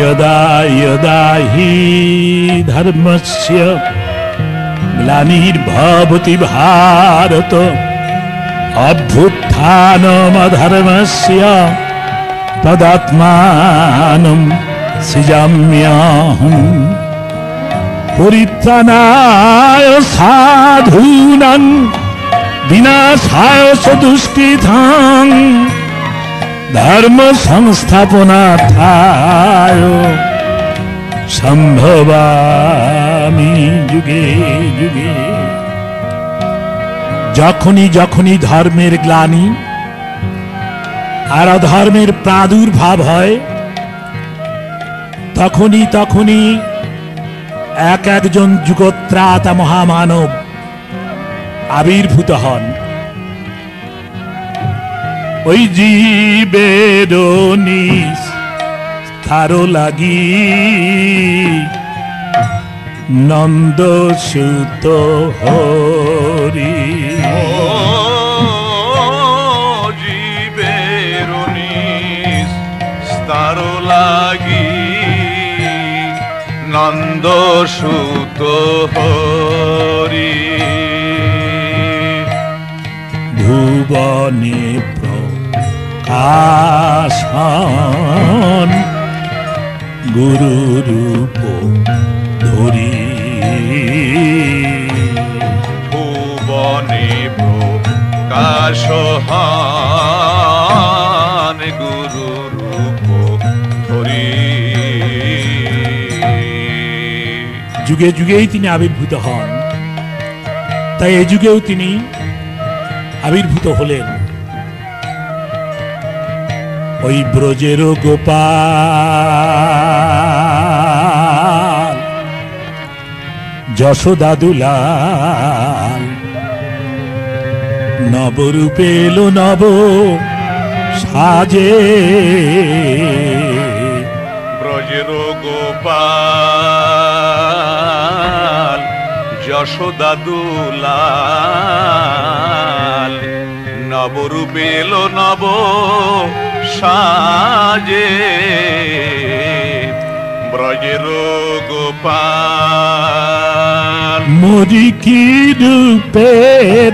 यदा यदा हि धर्मस्य ग्लानिर्भवति भारत अभ्युत्थानमधर्मस्य तदात्मानं सृजाम्यहम् परित्राणाय साधूनां विनाशाय च दुष्कृतां धर्म संस्थापनार्थाय सम्भवामि युगे युगे। যখনই যখনই ধর্মের গ্লানি আর অধর্মের প্রাদুর্ভাব হয় তখনই তখনই এক একজন যুগত্রাতা মহামানব আবির্ভূত হন। ওই জীবের নিস্তার লাগি নন্দ সুত হরি। জীবের নিস্তার লাগি নন্দ সুত হরি। ভুবনে প্রকাশন গুরু রূপ ধরি। ভুবনে প্রকাশন গুরু রূপ ধরি। যুগে যুগেই তিনি আবির্ভূত হন, তাই এই যুগেও তিনি আবির্ভূত হলেন। ওই ব্রজের গোপাল যশোদা দুলাল নবরূপে এলো নব সাজে। ব্রজের গোপাল যশোদা দুলাল নবরূপে এলো নব সাজে। ব্রজের গোপাল মরি কি রূপে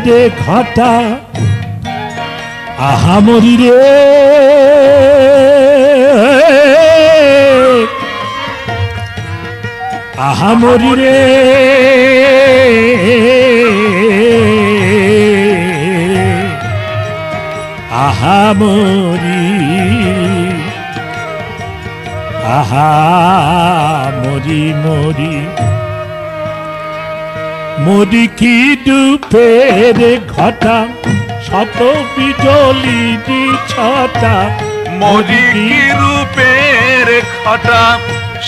দেখাটা আহা মরি রে আহা মরি রে আহা মরি আহা মরি মরি মরি কি ডুপের ঘটা শত বিজলি ছটা। মরি কি রূপের ঘটা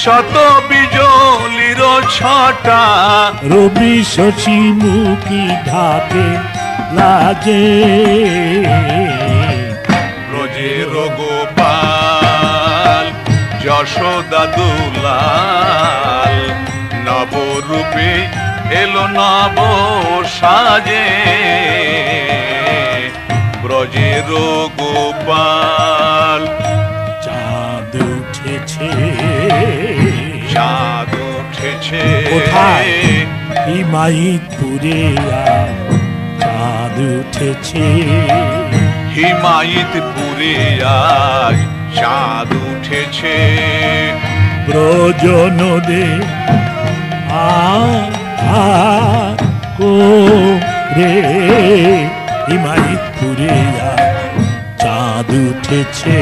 শত বিজলির ছটা। রবি শশী মুখী ঢাকে লাজে। ব্রজের গোপাল যশোদা দুলাল নবরূপে এলো নব সাজে। ব্রজের গোপাল চাঁদ উঠেছে চাঁদ উঠেছে কোথায়? হিমায়িতপুরে আজ চাঁদ উঠেছে। হিমায়িতপুরে আজ চাঁদ উঠেছে। ব্রজ নদে রে হিমায়িতপুরে আজ চাঁদ উঠেছে।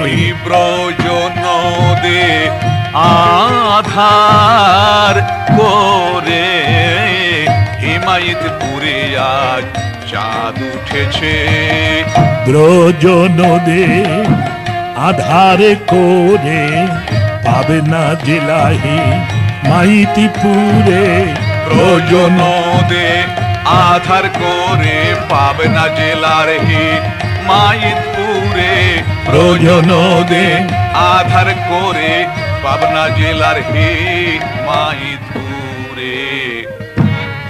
ওই ব্রজ নদে আধার করে হিমায়িতপুরে আজ চাঁদ উঠেছে। ব্রজ নদে আধার করে পাবনা জেলাহি মাইতিপুরে। ব্রজ নদে আধার করে পাবনা জেলার হি মাইতপুরে। ব্রজ নদে আধার করে পাবনা জেলার হি মাইতপুরে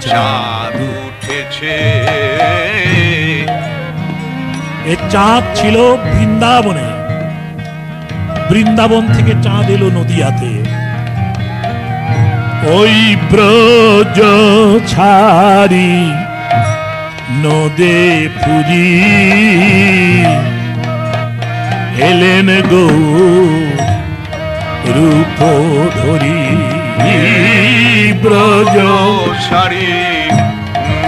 চাঁদ উঠেছে। এ চাঁদ ছিল বৃন্দাবনে, বৃন্দাবন থেকে চাঁদ এলো নদিয়াতে। ওই ব্রজ ছাড়ি নদে পুরী এলেন গো রূপ ধরি। ব্রজ সারি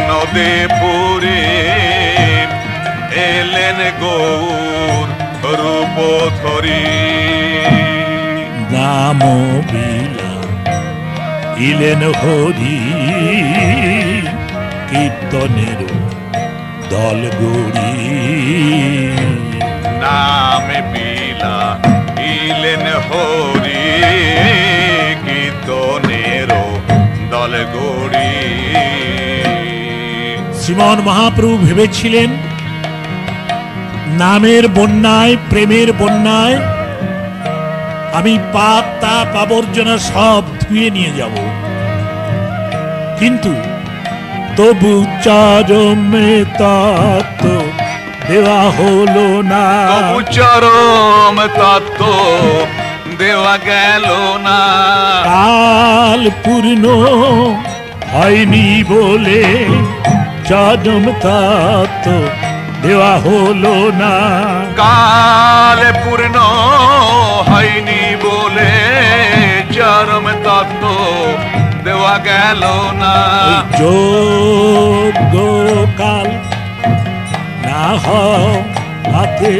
নদে পুরে এলেন গৌর রূপ ধরি। নাম বিলা ইলেন হরি কীর্তনের দল গড়ি। নামে বিলা ইলেন হরি কীর্তনের দল গড়ি। শ্রীমান মহাপ্রভু ভেবেছিলেন নামের বন্যায়, প্রেমের বন্যায় আমি পাপ তাপ আবর্জনা সব ধুয়ে নিয়ে যাব, কিন্তু তবু চরমে তত্ত্ব দেওয়া হলো না। তবু চরম তত্ত্ব দেওয়া গেল না। কাল পূর্ণ হয়নি বলে চরম তত্ত্ব দেওয়া হলো না। কাল পূর্ণ হয়নি বলে চরম তত্ত্ব দেওয়া গেল না। যোগ্য কাল না হাতে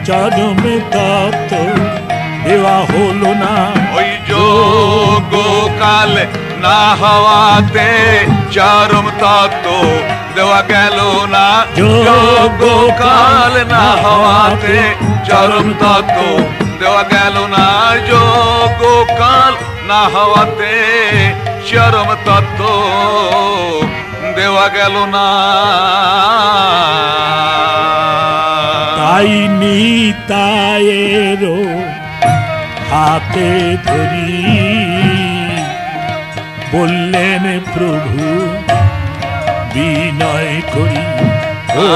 চরম তত্ত্ব দেওয়া হলো না। ওই যোগ্য কাল না হওয়াতে চরম তত্ত্ব দেওয়া গেল না। যোগ্য কাল না হওয়াতে চরম তত্ত্ব দেওয়া গেল না। যোগ্য কাল না হওয়াতে চরম তত্ত্ব দেওয়া গেল না। তাই নিতায়েরও হাতে ধরি বললেন প্রভু বিনয় করি। ও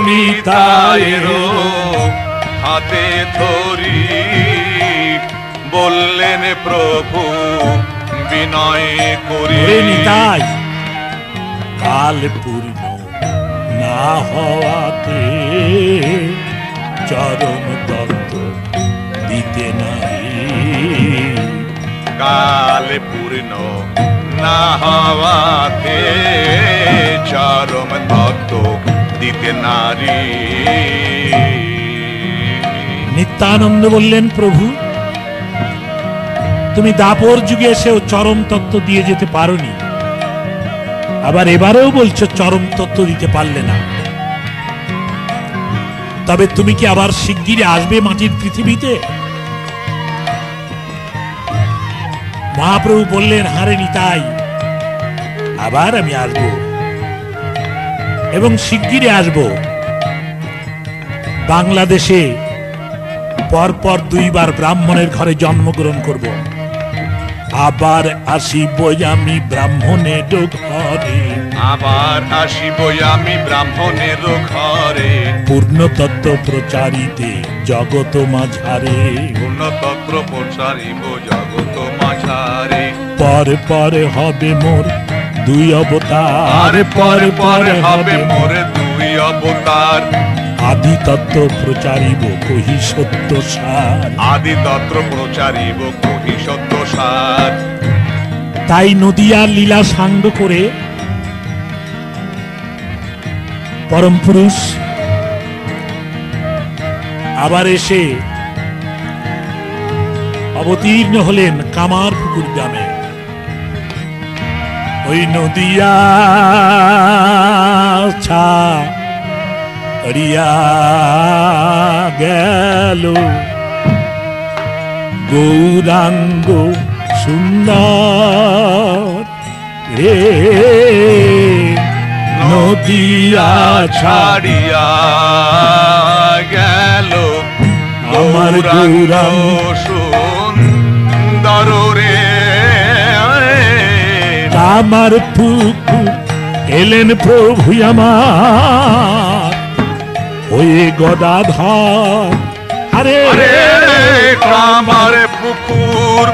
নিতায়েরও হাতে ধরি বললেন প্রভু বিনয় করি। নিতাই কাল পূর্ণ না হওয়াতে চরম তত্ত্ব দিতে নাই। কাল পূর্ণ না হওয়াতে চরম তত্ত্ব দিতে নারী। নিত্যানন্দ বললেন প্রভু তুমি দাপর যুগে এসেও চরম তত্ত্ব দিয়ে যেতে পারোনি, আবার এবারেও বলছো চরম তত্ত্ব দিতে পারলে না। তবে তুমি কি আবার শিগগিরই আসবে মাটির পৃথিবীতে? মহাপ্রভু বললেন হারে নিতাই, আবার আমি আসব এবং শিগগিরই আসব। বাংলাদেশে পরপর দুইবার ব্রাহ্মণের ঘরে জন্মগ্রহণ করব, আবার আসিব আমি ব্রাহ্মণের ঘরে। আবার আসিব আমি ব্রাহ্মণের ঘরে। পূর্ণ তত্ত্ব প্রচারিতে জগত মাঝারে। পূর্ণ তত্ত্ব প্রচারিব জগত মাঝারে। পরে পরে হবে মোর দুই অবতার। আর পরে পরে হবে মোর দুই অবতার। আদি তত্ত্ব প্রচারিব কহি সত্য সার। আদি তত্ত্ব প্রচারিব কহি সত্য সার। তাই নদিয়ার লীলা সাঙ্গ করে পরম পুরুষ আবার এসে অবতীর্ণ হলেন কামারপুকুর গ্রামে। ওই নদিয়া ছাড়িয়া গেল গৌরাঙ্গ সুন্দর রে। নদিয়া ছাড়িয়া গেল আমার গৌরাঙ্গ সুন্দর রে। আমার পুকুর এলেন প্রভু আমার, ওই গদাধর আরে আরে কামার পুকুর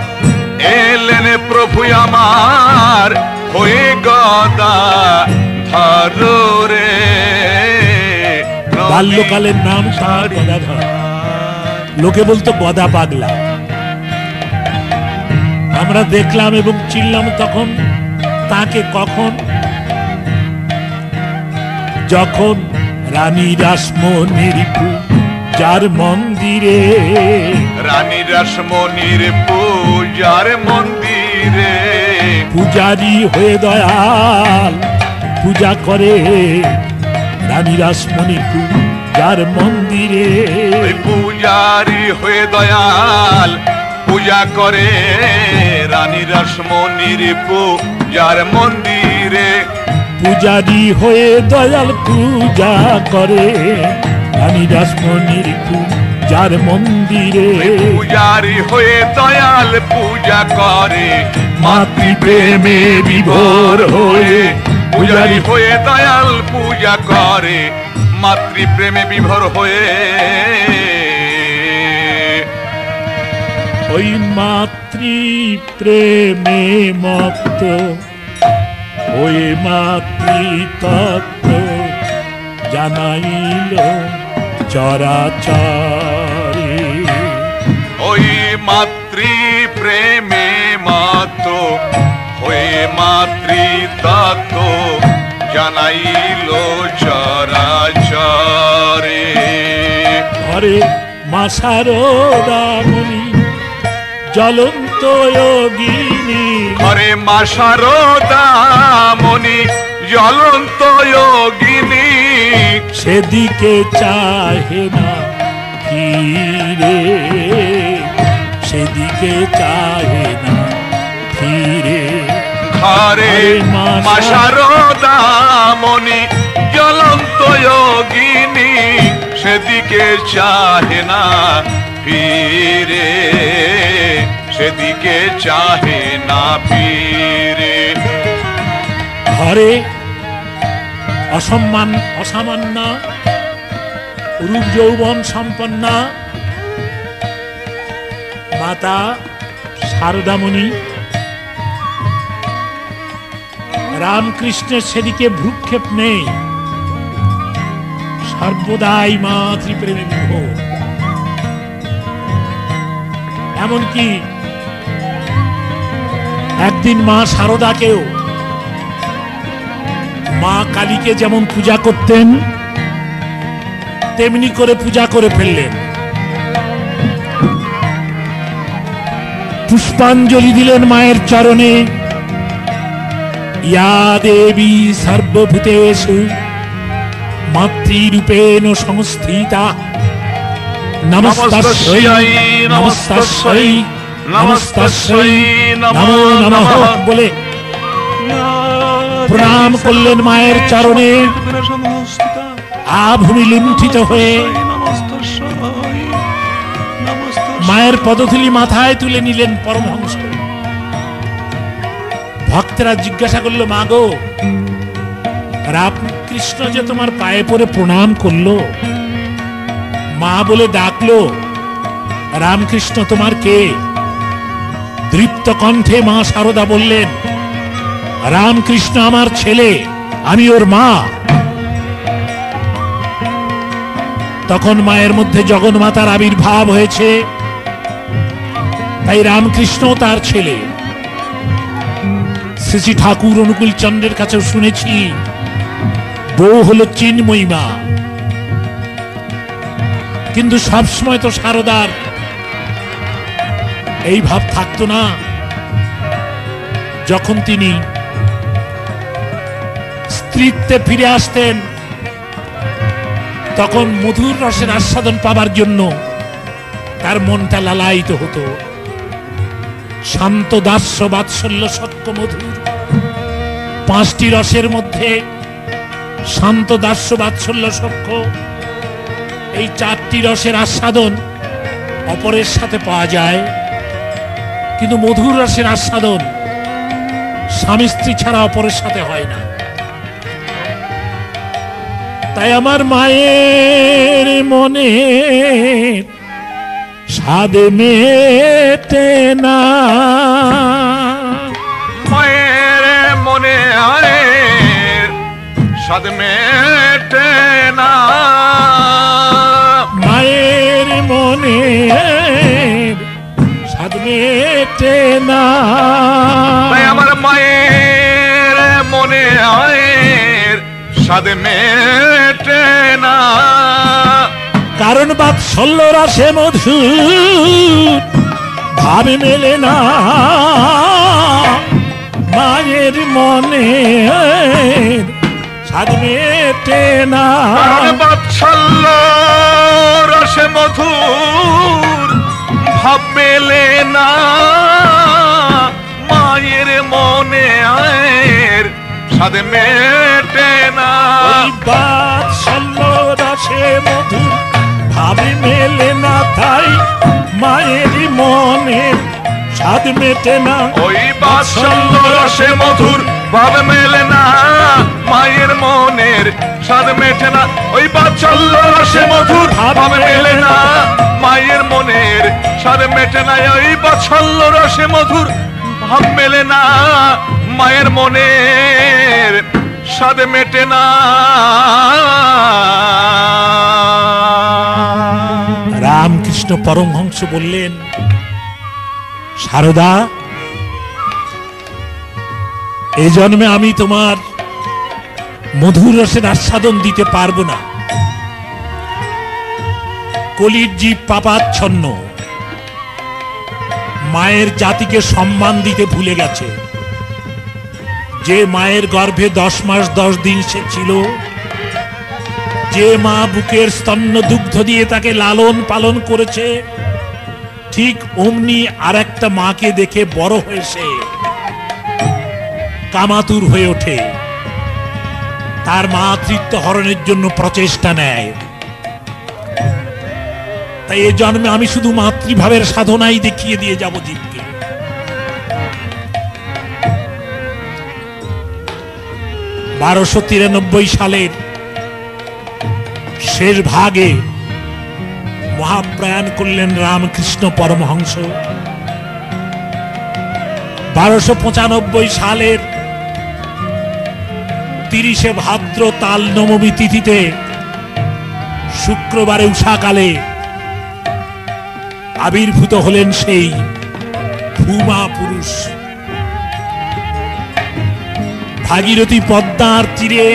এলেন প্রভু আমার হয়ে গদা ধরো রে। বাল্যকালের নাম তার গদাধর। লোকে বলতো গদা পাগলা। আমরা দেখলাম এবং চিনলাম তখন তাকে কখন, যখন রানী রাসমণির পূজার মন্দিরে, রানী রাসমণির পূজার মন্দিরে পূজারি হয়ে দয়াল পূজা করে। রানী রাসমণির পূজার মন্দিরে, ওই পূজারি হয়ে দয়াল পূজা করে রানী রাসমণির পূজার মন্দিরে। পূজারি হয়ে দয়াল পূজা করে রানী রাসমণির পূজার মন্দিরে। পূজারি হয়ে দয়াল পূজা করে মাতৃপ্রেমে বিভোর হয়ে। পূজারি হয়ে দয়াল পূজা করে মাতৃপ্রেমে বিভোর হয়ে। ওই মাতৃ প্রেমে মত্ত ওই মাতৃ তত্ত্ব জানাইল চরাচরে। ওই মাতৃ প্রেমে মত হয়ে মাতৃ তত্ত্ব জানাইল চরাচরে। ঘরে মা শারদামণি জ্বলন্ত যোগিনী, ঘরে মা শারদামণি জ্বলন্ত যোগিনী। সেদিকে চাহে না ফিরে, সেদিকে চাহে না ফিরে। ঘরে মা শারদামণি জ্বলন্ত যোগিনী সেদিকে চাহে না ফিরে, সেদিকে চাহে না ফিরে। ঘরে অসম্মান অসামান্য রূপ যৌবন সম্পন্না মাতা শারদামণি, রামকৃষ্ণের সেদিকে ভ্রুক্ষেপ নেই, সর্বদাই মাতৃপ্রেমে বিভোর। এমনকি একদিন মা শারদাকেও মা কালীকে যেমন পূজা করতেন তেমনি করে পূজা করে ফেললেন। পুষ্পাঞ্জলি দিলেন মায়ের চরণে। ইয়া দেবী সর্বভূতেষু মাতৃরূপেণ সংস্থিতা নমস্তাস্যৈ নমস্তাস্যৈ নমস্তাস্যৈ নমো নমঃ বলে প্রণাম করলেন মায়ের চরণে। আভূমি লুণ্ঠিত হয়ে মায়ের পদধূলি মাথায় তুলে নিলেন পরমহংস। ভক্তরা জিজ্ঞাসা করলো, মা গো, রামকৃষ্ণ যে তোমার পায়ে পড়ে প্রণাম করলো, মা বলে ডাকলো, রামকৃষ্ণ তোমার কে? দৃপ্ত কণ্ঠে মা শারদা বললেন, রামকৃষ্ণ আমার ছেলে, আমি ওর মা। তখন মায়ের মধ্যে জগন্মাতার আবির্ভাব হয়েছে, তাই রামকৃষ্ণ তার ছেলে। শ্রী শ্রী ঠাকুর অনুকূল চন্দ্রের কাছেও শুনেছি বউ হলো চিন্ময়ী মা, কিন্তু সবসময় তো শারদার এই ভাব থাকতো না। যখন তিনি স্ত্রীত্বে ফিরে আসতেন তখন মধুর রসের আস্বাদন পাবার জন্য তার মনটা লালায়িত হতো। শান্ত দাস্য বাৎসল্য সত্য মধুর পাঁচটি রসের মধ্যে শান্ত দাস্য বাৎসল্য সখ্য, এই চারটি রসের আস্বাদন অপরের সাথে পাওয়া যায়, কিন্তু মধুর রসের আস্বাদন স্বামী স্ত্রী ছাড়া অপরের সাথে হয় না। তাই আমার মায়ের মনে স্বাদ মেটে না। মায়ের মনে আয়ের স্বাদ মেটে না। মায়ের মনে স্বাদ মেটে না। তাই আমার মায়ের মনে আয়ের স্বাদ মেটে না। কারণ বাৎসল্য রসে মধুর ভাবে মেলে না। মায়ের মনে স্বাদ মেটে না। কারণ বাৎসল্য রসে মধুর ভাব মেলে না। মায়ের মনে আয়ের স্বাদ মেটে না। ওই বাৎসল্য রসে মধুর ভাবে মেলে না, তাই মায়ের মনে স্বাদ মেটে না। ওই বাৎসল্য রসে মধুর ভাব মেলে না। মায়ের মনের স্বাদ মেটে না। ওই বাৎসল্য রসে মধুর ভাব মেলে না। মায়ের মনের স্বাদ মেটে না। ওই বাৎসল্য রসে মধুর ভাব মেলে না। মায়ের মনের স্বাদ মেটে না। রামকৃষ্ণ পরমহংস বললেন, সারদা, এ জন্মে আমি তোমার মধুর রসের আস্বাদন দিতে পারবো না। কলির জীব পাপাচ্ছন্ন, মায়ের জাতিকে সম্মান দিতে ভুলে গেছে। যে মায়ের গর্ভে 10 মাস 10 দিন সে ছিল, যে মা বুকের স্তন্য দুগ্ধ দিয়ে তাকে লালন পালন করেছে, ঠিক অমনি আর একটা মাকে দেখে বড় হয়েছে কামাতুর হয়ে ওঠে, তার মাতৃত্ব হরণের জন্য প্রচেষ্টা নেয়। তাই এ জন্মে আমি শুধু মাতৃভাবের সাধনাই দেখিয়ে দিয়ে যাব জীবকে। 1293 সালের শেষ ভাগে মহাপ্রয়াণ করলেন রামকৃষ্ণ পরমহংস। 1295 সালের 30 ভাদ্র তাল নবমী তিথিতে শুক্রবারে উষাকালে আবির্ভূত হলেন সেই ভূমা পুরুষ। ভাগীরথী পদ্মার তীরে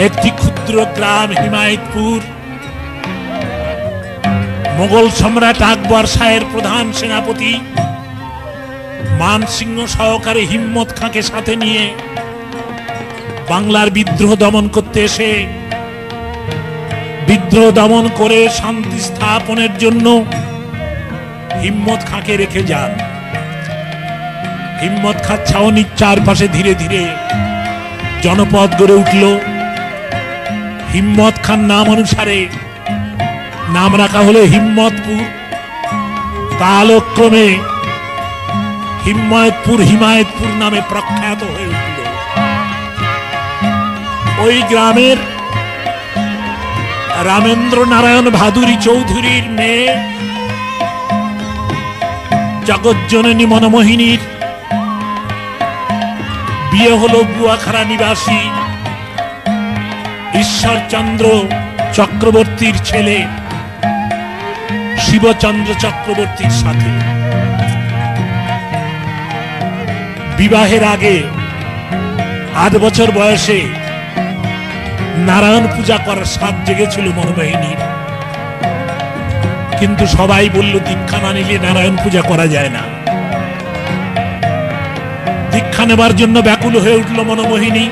একটি ক্ষুদ্র গ্রাম হিমায়তপুর, মোগল সম্রাট আকবর শাহের প্রধান সেনাপতি মানসিংহ সহকারে হিম্মত খাঁকে সাথে নিয়ে বাংলার বিদ্রোহ দমন করতে এসে বিদ্রোহ দমন করে শান্তি স্থাপনের জন্য হিম্মত খাঁকে রেখে যান। হিম্মত খাঁ ছাউনির চারপাশে ধীরে ধীরে জনপদ গড়ে উঠল। হিম্মত খান নাম অনুসারে নাম রাখা হলো হিম্মতপুর। কালক্রমে হিমায়তপুর নামে প্রখ্যাত হয়ে উঠল। ওই গ্রামের রামেন্দ্র নারায়ণ ভাদুরী চৌধুরীর মেয়ে জগজ্জননী মনমোহিনীর বিয়ে হলো গুয়াখাড়া নিবাসী ঈশ্বরচন্দ্র চক্রবর্তীর ছেলে শিবচন্দ্র চক্রবর্তীর সাথে। বিবাহের আগে 8 বছর বয়সে নারায়ণ পূজা করার স্বাদ জেগেছিল মনমোহিনীর, কিন্তু সবাই বলল দীক্ষা না নিলে নারায়ণ পূজা করা যায় না। দীক্ষা নেবার জন্য ব্যাকুল হয়ে উঠল মনমোহিনী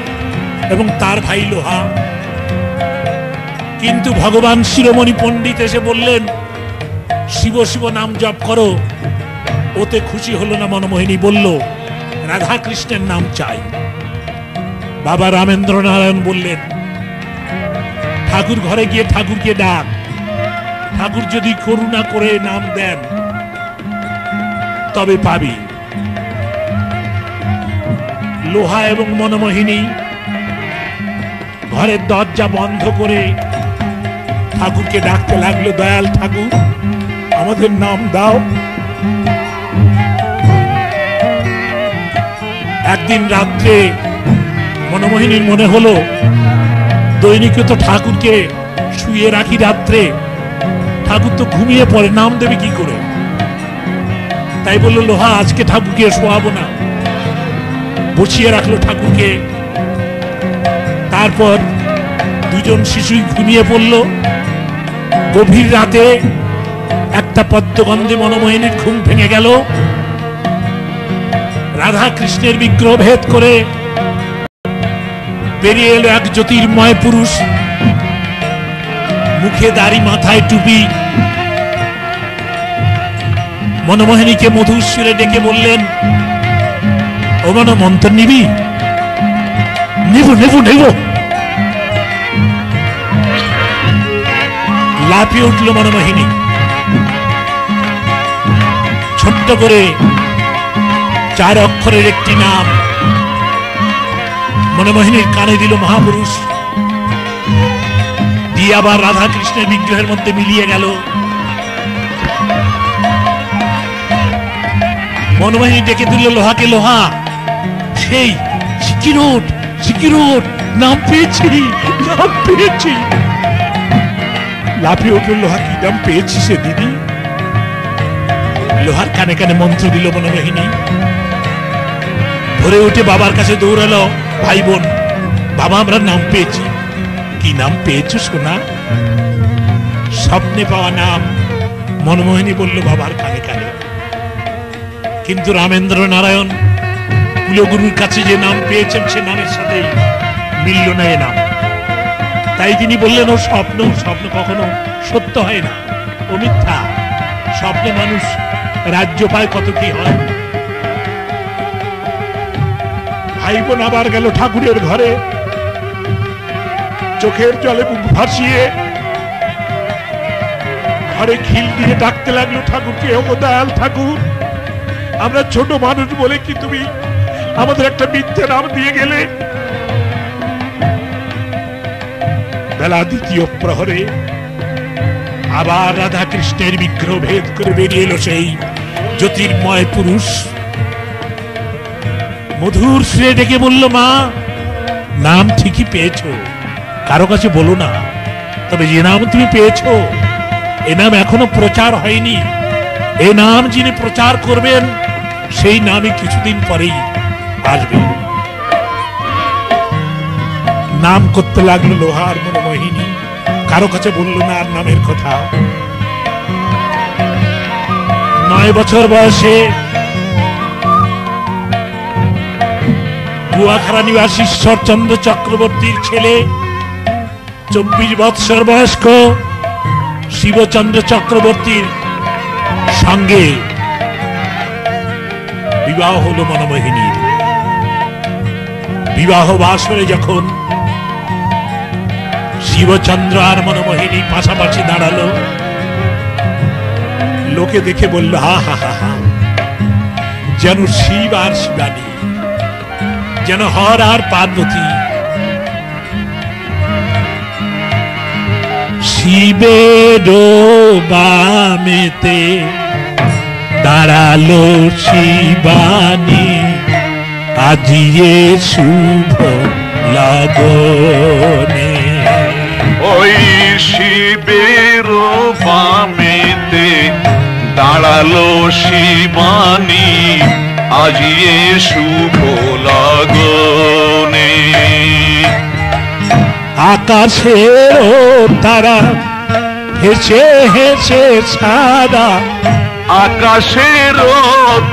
এবং তার ভাই লোহা। কিন্তু ভগবান শিরোমণি পণ্ডিত এসে বললেন, শিব শিব নাম জপ করো। ওতে খুশি হলো না মনমোহিনী, বলল রাধা কৃষ্ণের নাম চাই। বাবা রামেন্দ্র নারায়ণ বললেন, ঠাকুর ঘরে গিয়ে ঠাকুরকে ডাক, ঠাকুর যদি করুণা করে নাম দেন তবে পাবি। লোহা এবং মনমোহিনী ঘরের দরজা বন্ধ করে ঠাকুরকে ডাকতে লাগলো, দয়াল ঠাকুর আমাদের নাম দাও। একদিন রাত্রে মনমোহিনীর মনে হলো দৈনিক তো ঠাকুরকে শুয়ে রাখি রাত্রে, ঠাকুর তো ঘুমিয়ে পড়ে, নাম দেবে কি করে? তাই বললো লোহা আজকে ঠাকুরকে শোয়াবো না, বসিয়ে রাখলো ঠাকুরকে। তারপর দুজন শিশুই ঘুমিয়ে পড়ল। গভীর রাতে একটা পদ্মগন্ধে মনমোহিনীর ঘুম ভেঙে গেল। রাধা কৃষ্ণের বিগ্রহ ভেদ করে বেরিয়ে এলো এক জ্যোতির্ময় পুরুষ, মুখে দাড়ি, মাথায় টুপি। মনমোহিনীকে মধুর সুরে ডেকে বললেন, ও মন, মন্ত্র নিবি? নেব নেব নেব। লাফিয়ে উঠল মনমোহিনী। ছোট্ট করে 4 অক্ষরের একটি নাম মনমোহিনীর কানে দিল মহাপুরুষ, দিয়ে আবার রাধা কৃষ্ণের বিগ্রহের মধ্যে মিলিয়ে গেল। মনমোহিনী ডেকে দিল লোহাকে, লোহা সেই সিকিরোট, সিকিরোট, নাম পেয়েছি, নাম পেয়েছি। লাফিয়ে উঠল লোহা, কি নাম পেয়েছি সে দিদি? লোহার কানে কানে মন্ত্র দিল মনমোহিনী। ভোরে উঠে বাবার কাছে দৌড়ালো, ভাই বোন, বাবা আমরা নাম পেয়েছি। কি নাম পেয়েছো সোনা? স্বপ্নে পাওয়া নাম। মনমোহিনী বলল বাবার কানে কানে। কিন্তু রামেন্দ্র নারায়ণ কুলগুরুর কাছে যে নাম পেয়েছেন সে নামের সাথে মিলল না এ নাম। তাই তিনি বললেন, ও স্বপ্ন, স্বপ্ন কখনো সত্য হয় না, ও মিথ্যা। স্বপ্নে মানুষ রাজ্য পায়, কত কি হয়। ভাই বোন আবার গেল ঠাকুরের ঘরে, চোখের জলে বুক ভাসিয়ে ঘরে খিল দিয়ে ডাকতে লাগলো ঠাকুরকে, ও দয়াল ঠাকুর, আমরা ছোট মানুষ বলে কি তুমি আমাদের একটা মিথ্যে নাম দিয়ে গেলে? বেলা 2য় প্রহরে আবার রাধা কৃষ্ণের বিগ্রহ ভেদ করে বেরিয়ে এলো সেই জ্যোতির্ময় পুরুষ। মধুর সুরে ডেকে বলল, মা নাম ঠিকই পেয়েছো, কারো কাছে বলো না, তবে যে নাম তুমি পেয়েছো এ নাম এখনো প্রচার হয়নি। এ নাম যিনি প্রচার করবেন সেই নামই কিছুদিন পরেই আসবে। নাম করতে লাগলো লোহার মনমোহিনী, কারো কাছে বলল না আর নামের কথা। 9 বছর বয়সে গুয়াখাড়া নিবাসী ঈশ্বরচন্দ্র চক্রবর্তীর ছেলে 24 বৎসর বয়স্ক শিবচন্দ্র চক্রবর্তীর সঙ্গে বিবাহ হলো মনমোহিনীর। বিবাহ বাসরে যখন শিবচন্দ্র আর মনমোহিনী পাশাপাশি দাঁড়ালো, লোকে দেখে বলল, হা হা হা হা, যেন শিব আর শিবানী, যেন হর আর পার্বতী। শিবের বামেতে দাঁড়ালো শিবানী, আজিয়ে শুভ লাগনে। ওই শিবের বামেতে দাঁড়ালো শিবানী, আজিয়ে শুভ লাগনে। আকাশের তারা হেসে হেসে সারা, আকাশের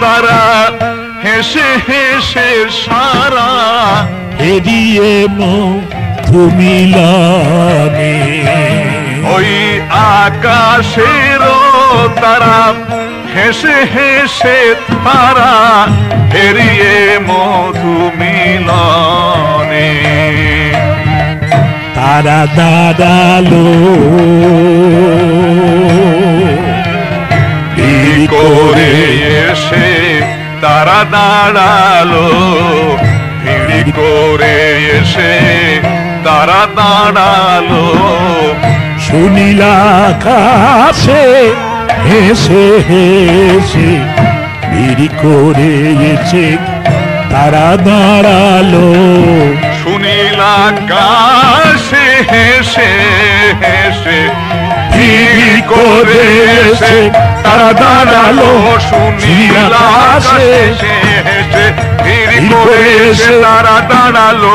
তারা হেসে হেসে সারা, এড়িয়ে মধু মিলনে। ওই আকাশের তারা হেসে হেসে তারা, এড়িয়ে মধু মিলনে। তারা দাঁড়ালো করে এসে, তারা দাঁড়ালো ভিড় করে এসে, তারা দাঁড়ালো। সুনীল আকাশে হেসে হেসে ভিড় করে এসে তারা দাঁড়ালো। সুনীল আকাশে হেসে হেসে ভিড় করে এসে তারা দাঁড়ালো। সুনীল আকাশে হেসে ভিড় করে এসে তারা দাঁড়ালো।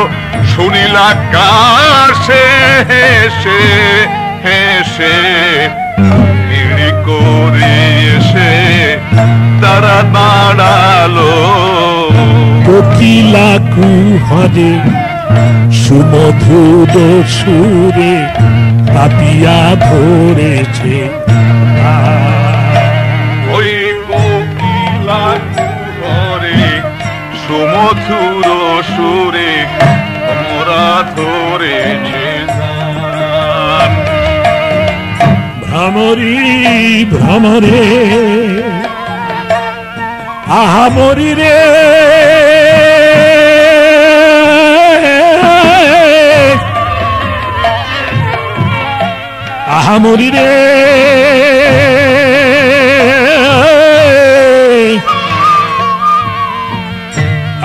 সুনীল আকাশে হেসে হেসে ভিড় করে এসে তারা দাঁড়ালো। কোকিলা কুহরে সুমধুর সুরে পাপিয়া ধরেছে। ওই কোকিলা কুহরে সুমধুর সুরে মোরা ধরেছে। ভ্রমরি ভ্রমরে আহামরি রে আহামরি রে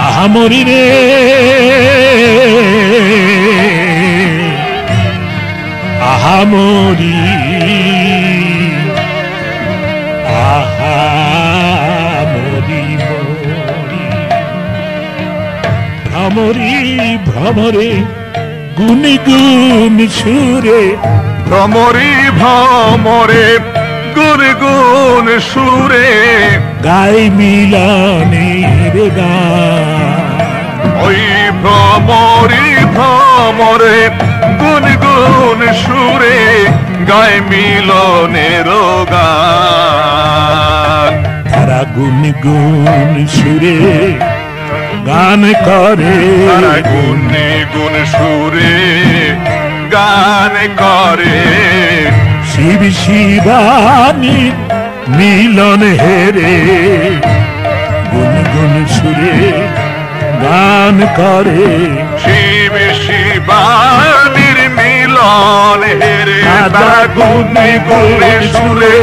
আহামরি রে আহামরি আহামরি মরি ভ্রমরি ভ্রমরে গুনি গুন সুরে। ভ্রমরি ভ্রমরে গুন গুন সুরে গাই মিলনের গান। ওই ভ্রমরি ভ্রমরে গুন গুন সুরে গায় মিলনের গান। তারা গুন গুন সুরে গান করে। তারা গুন গুন সুরে গান করে। শিব শিবানী মিলন হেরে গুন গুন সুরে গান করে। শিব শিবানীর মিলন হেরে তারা গুন গুন সুরে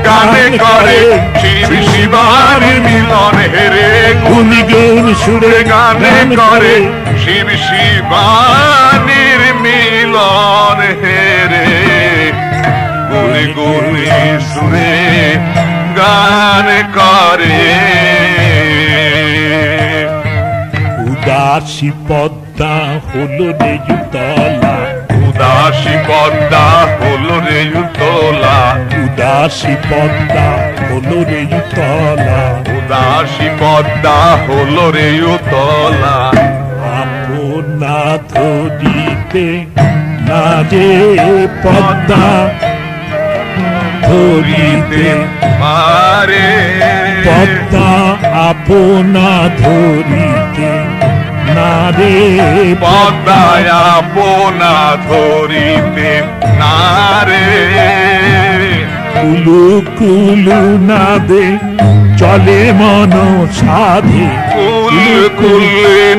গান করে। শিব শিবানীর মিলন হেরে গুন গুন সুরে গান করে। শিব শিবানীর মিলন হেরে গুন গুন সুরে গান করে। উদাসী পদ্মা হলো রে উতলা। উদাসী পদ্মা হলো রে উতলা। উদাসী পদ্মা হলো রে উতলা। উদাসী পদ্মা হলো রে উতলা। আপনা ধরিতে না যে পদ্মা ধরিতে পারে। পদ্মা আপনা ধরিতে না রে পদ্মায় আপনা ধরিতে না রে। কুলু কুলু না দে চলে মন সাধে। কুল কুল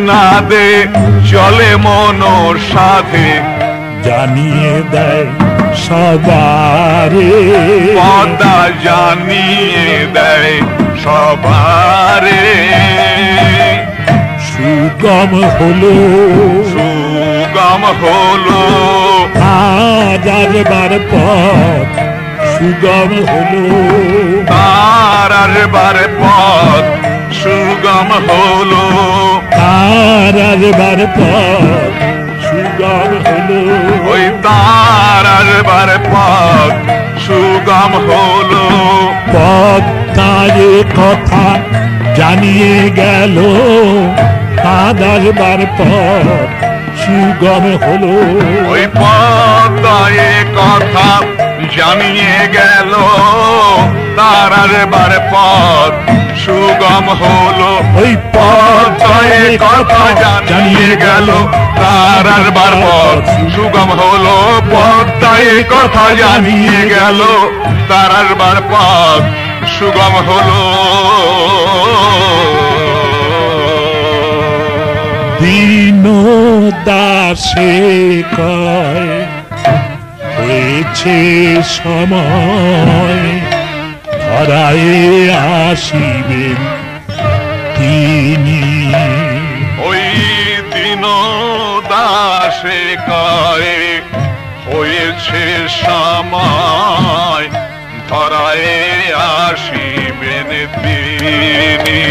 না দে চলে মন সাধে। জানিয়ে দেয় সবারে পদ্মা জানিয়ে দেয় সবারে। সুগম হলো সুগম হলো হাজারবার পথ। সুগম হলো তার আসবার পথ। সুগম হলো হাজারবার পথ। সুগম হলো ওই তার আসবার পথ। সুগম হলো পদ্মায় কথা জানিয়ে গেল হাজারবার পথ। সুগম হলো ওই পদ্মায় কথা জানিয়ে গেল তার আসবার পথ। সুগম হলো ওই পদ্মায় কথা জানিয়ে গেল তার আসবার পথ। সুগম হলো পদ্মায় কথা জানিয়ে গেল তার আসবার পথ। সুগম হলো দীন দাসে কয় হয়েছে সময় ধরায় আসিবেন তিনি। ওই দিন দাসে কায়ে হয়েছে সময় ধরায় আসিবেন তিনি।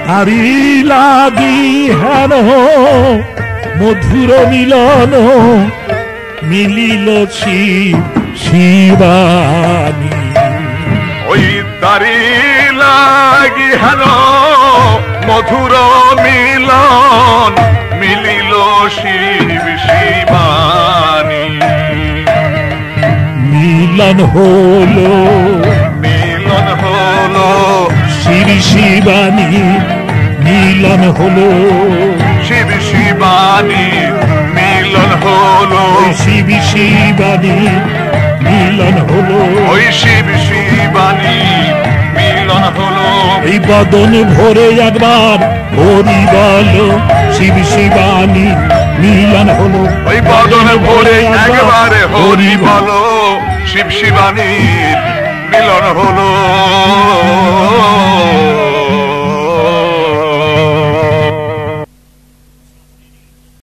তারি লাগি হেন মধুর মিলন মিলিল শিবানী। ওই তারি লাগি হেন মধুর মিলন মিলিল শিব শিবানী। মিলন হলো মিলন হলো শিব শিবানী, মিলন হলো শিব শিবানী, মিলন হলো শিব শিবানী, মিলন হলো ওই শিব শিবানী, মিলন হলো। এই বদন ভরে একবার হরি বলো শিব শিবানী, মিলন হলো ওই বদন ভরে একবারে হরি বলো শিব শিবানীর মিলন হলো।